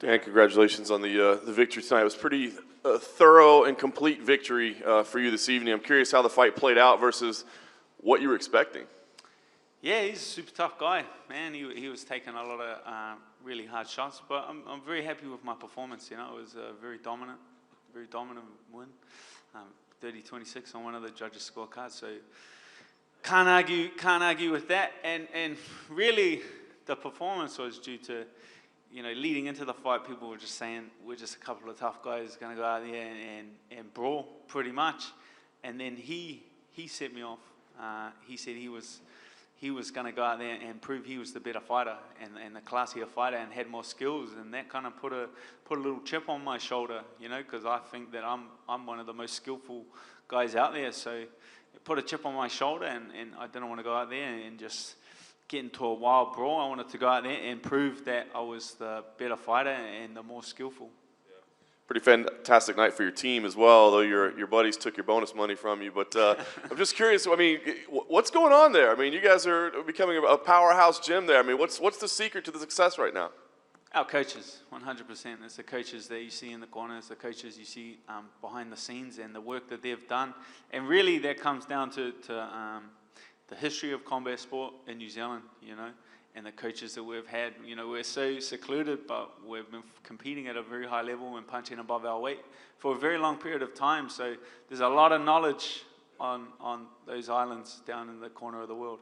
Dan, congratulations on the victory tonight. It was pretty thorough and complete victory for you this evening. I'm curious how the fight played out versus what you were expecting. Yeah, he's a super tough guy, man. He was taking a lot of really hard shots, but I'm very happy with my performance. You know, it was a very dominant win, 30-26 on one of the judges' scorecards. So can't argue with that. And really, the performance was due to, you know, leading into the fight, people were just saying we're just a couple of tough guys going to go out there and brawl pretty much. And then he set me off. He said he was going to go out there and prove he was the better fighter and the classier fighter and had more skills, and that kind of put a little chip on my shoulder, you know, because I think that I'm one of the most skillful guys out there. So it put a chip on my shoulder, and I didn't want to go out there and just get into a wild brawl. I wanted to go out there and prove that I was the better fighter and the more skillful. Pretty fantastic night for your team as well, though your buddies took your bonus money from you. But I'm just curious, I mean, what's going on there? I mean, you guys are becoming a powerhouse gym there. I mean, what's the secret to the success right now? Our coaches, 100%. It's the coaches that you see in the corner. It's the coaches you see behind the scenes and the work that they've done. And really that comes down to the history of combat sport in New Zealand, you know, and the coaches that we've had. You know, we're so secluded, but we've been competing at a very high level and punching above our weight for a very long period of time. So there's a lot of knowledge on those islands down in the corner of the world.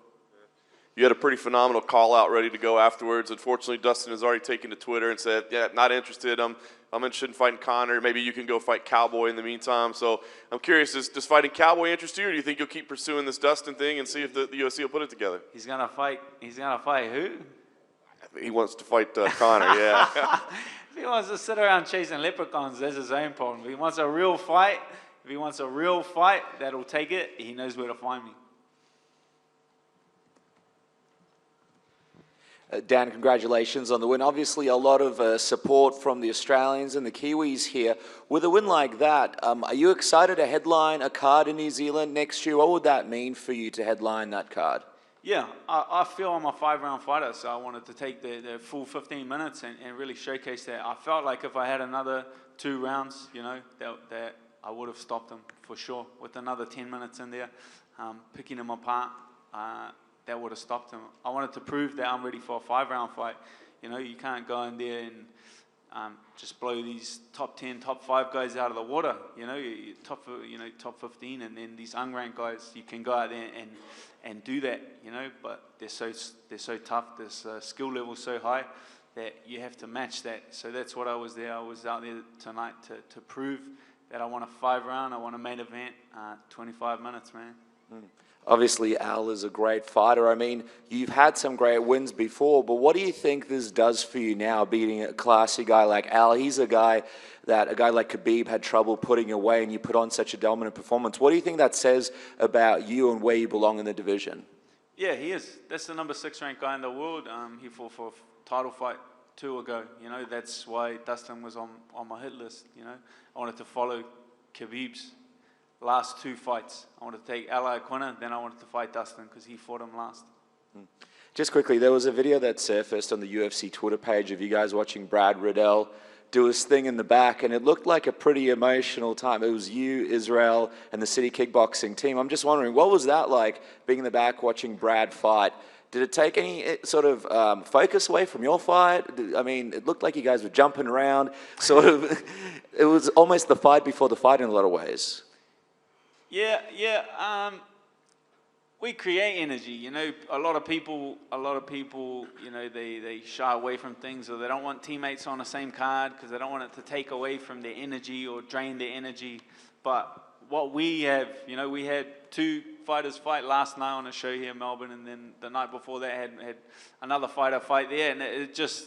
You had a pretty phenomenal call out ready to go afterwards. Unfortunately, Dustin has already taken to Twitter and said, yeah, not interested. I'm interested in fighting Conor. Maybe you can go fight Cowboy in the meantime. So I'm curious, does fighting Cowboy interest you, or do you think you'll keep pursuing this Dustin thing and see if the UFC will put it together? He's gonna fight who? He wants to fight Conor, yeah. If he wants to sit around chasing leprechauns, that's his own problem. If he wants a real fight, that'll take it. He knows where to find me. Dan, congratulations on the win. Obviously, a lot of support from the Australians and the Kiwis here. With a win like that, are you excited to headline a card in New Zealand next year? What would that mean for you to headline that card? Yeah, I feel I'm a 5-round fighter, so I wanted to take the full 15 minutes and really showcase that. I felt like if I had another 2 rounds, you know, that I would have stopped them for sure. With another 10 minutes in there, picking them apart, that would have stopped him. I wanted to prove that I'm ready for a 5-round fight. You know, you can't go in there and just blow these top 10, top 5 guys out of the water. You know, top 15, and then these unranked guys, you can go out there and do that. You know, but they're so tough. This skill level so high that you have to match that. So that's what I was there. I was out there tonight to prove that I want a 5-round. I want a main event, 25 minutes, man. Obviously, Al is a great fighter. I mean, you've had some great wins before, but what do you think this does for you now, beating a classy guy like Al? He's a guy that a guy like Khabib had trouble putting away, and you put on such a dominant performance. What do you think that says about you and where you belong in the division? Yeah, he is. That's the number 6 ranked guy in the world. He fought for a title fight 2 ago. You know, that's why Dustin was on my hit list. You know, I wanted to follow Khabib's last 2 fights. I wanted to take Ally Quinner, then I wanted to fight Dustin because he fought him last. Just quickly, there was a video that surfaced on the UFC Twitter page of you guys watching Brad Riddell do his thing in the back, and it looked like a pretty emotional time. It was you, Israel, and the City Kickboxing team. I'm just wondering, what was that like, being in the back watching Brad fight? Did it take any sort of focus away from your fight? I mean, it looked like you guys were jumping around. Sort of, it was almost the fight before the fight in a lot of ways. Yeah. We create energy, you know. A lot of people, you know, they shy away from things, or they don't want teammates on the same card because they don't want it to take away from their energy or drain their energy. But what we have, you know, we had 2 fighters fight last night on a show here in Melbourne, and then the night before that had another fighter fight there, and it just,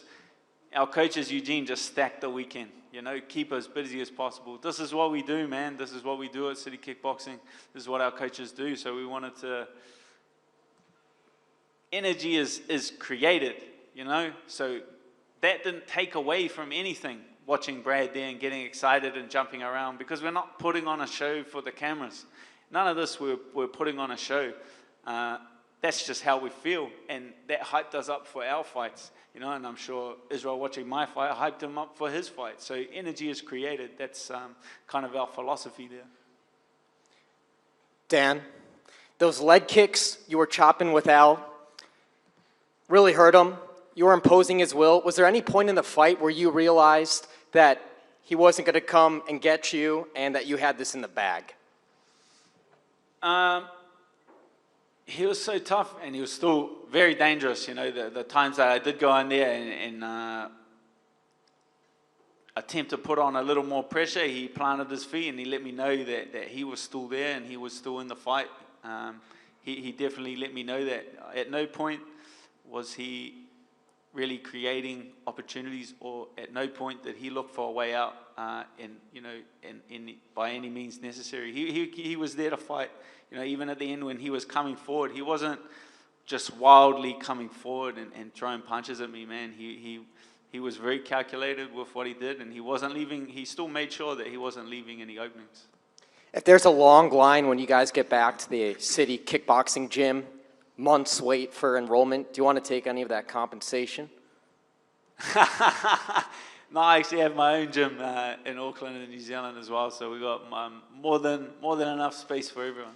our coaches, Eugene, just stacked the weekend. You know, keep as busy as possible. This is what we do, man. This is what we do at City Kickboxing. This is what our coaches do. So we wanted to... Energy is created, you know. So that didn't take away from anything, watching Brad there and getting excited and jumping around, because we're not putting on a show for the cameras. None of this we're putting on a show. that's just how we feel, and that hyped us up for our fights, you know. And I'm sure Israel watching my fight hyped him up for his fight. So energy is created. That's kind of our philosophy there. Dan, those leg kicks you were chopping with Al really hurt him. You were imposing his will. Was there any point in the fight where you realized that he wasn't going to come and get you and that you had this in the bag? He was so tough, and he was still very dangerous. You know, the times that I did go in there and attempt to put on a little more pressure, he planted his feet and he let me know that he was still there and he was still in the fight. He definitely let me know that at no point was he really creating opportunities, or at no point did he look for a way out, by any means necessary. He was there to fight. You know, even at the end when he was coming forward, he wasn't just wildly coming forward and throwing punches at me, man. He was very calculated with what he did, and he wasn't leaving. He still made sure that he wasn't leaving any openings. If there's a long line when you guys get back to the city kickboxing gym, months wait for enrollment, do you want to take any of that compensation? No, I actually have my own gym in Auckland and New Zealand as well, so we got more than enough space for everyone.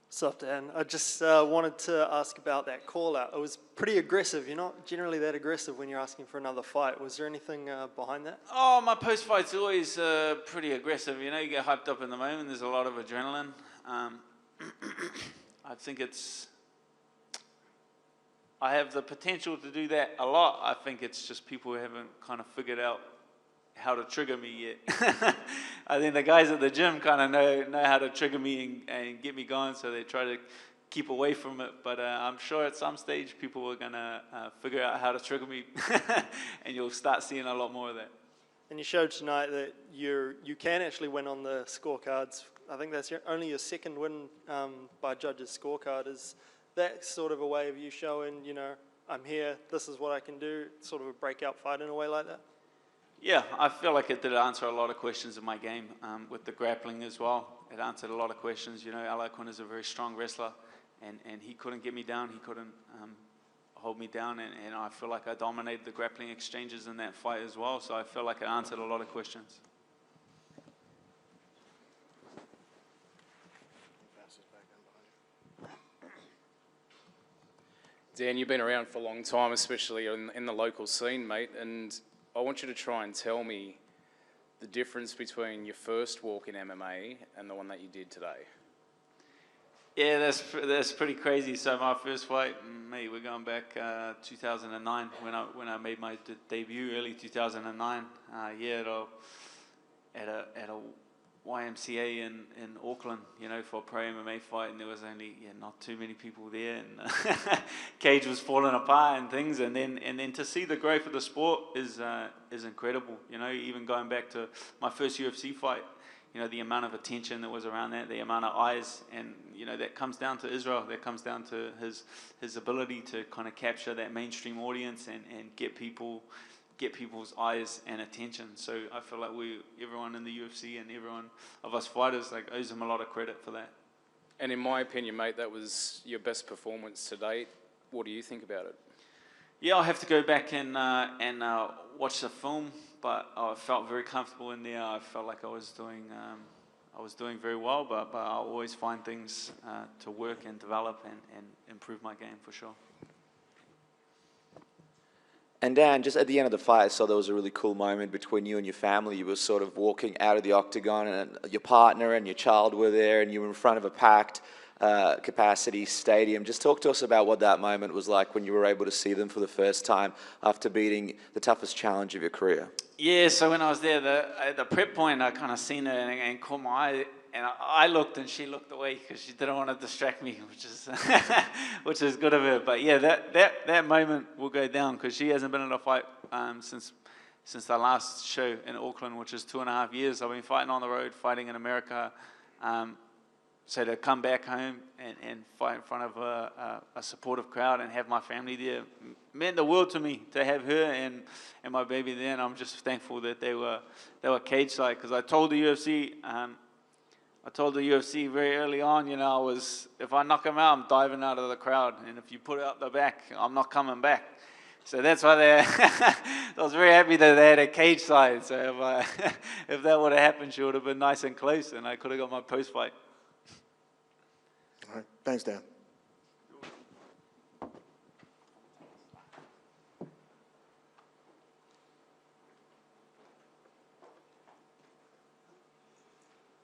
What's up, Dan? I just wanted to ask about that call out. It was pretty aggressive. You're not generally that aggressive when you're asking for another fight. Was there anything behind that? Oh, my post fight's always pretty aggressive. You know, you get hyped up in the moment. There's a lot of adrenaline. I think I have the potential to do that a lot. I think it's just people who haven't kind of figured out how to trigger me yet. I think the guys at the gym kind of know how to trigger me and get me going, so they try to keep away from it. But I'm sure at some stage people are going to figure out how to trigger me, and you'll start seeing a lot more of that. And you showed tonight that you can actually win on the scorecards. I think that's only your second win by judges' scorecard. Is that sort of a way of you showing, you know, I'm here, this is what I can do, sort of a breakout fight in a way like that? Yeah, I feel like it did answer a lot of questions in my game with the grappling as well. It answered a lot of questions. You know, Alaquin is a very strong wrestler, and he couldn't get me down. He couldn't hold me down, and I feel like I dominated the grappling exchanges in that fight as well. So I feel like it answered a lot of questions. Dan, you've been around for a long time, especially in the local scene, mate, and I want you to try and tell me the difference between your first walk in MMA and the one that you did today. Yeah, that's pretty crazy. So my first fight, mate, we're going back 2009 when I made my debut, early 2009. At a YMCA in Auckland, you know, for a pro MMA fight, and there was only not too many people there, and cage was falling apart and things, and then to see the growth of the sport is incredible. You know, even going back to my first UFC fight, you know, the amount of attention that was around that, the amount of eyes, and you know, that comes down to Israel. That comes down to his ability to kind of capture that mainstream audience and get people's eyes and attention. So I feel like everyone in the UFC and everyone of us fighters owes him a lot of credit for that. And in my opinion, mate, that was your best performance to date. What do you think about it? Yeah, I'll have to go back and watch the film, but I felt very comfortable in there. I felt like I was doing very well, but I'll always find things to work and develop and improve my game for sure. And Dan, just at the end of the fight, I saw there was a really cool moment between you and your family. You were sort of walking out of the octagon, and your partner and your child were there, and you were in front of a packed capacity stadium. Just talk to us about what that moment was like when you were able to see them for the first time after beating the toughest challenge of your career. Yeah, so when I was there, at the prep point, I kind of seen her and caught my eye, and I looked and she looked away because she didn't want to distract me, which is good of her. But yeah, that moment will go down because she hasn't been in a fight since the last show in Auckland, which is 2.5 years. I've been fighting on the road, fighting in America. So to come back home and fight in front of a supportive crowd and have my family there meant the world to me, to have her and my baby there. And I'm just thankful that they were cage side, because I told the UFC very early on, if I knock him out, I'm diving out of the crowd, and if you put it up the back, I'm not coming back. So that's why I was very happy that they had a cage side. So if that would have happened, she would have been nice and close, and I could have got my post fight. All right. Thanks, Dan.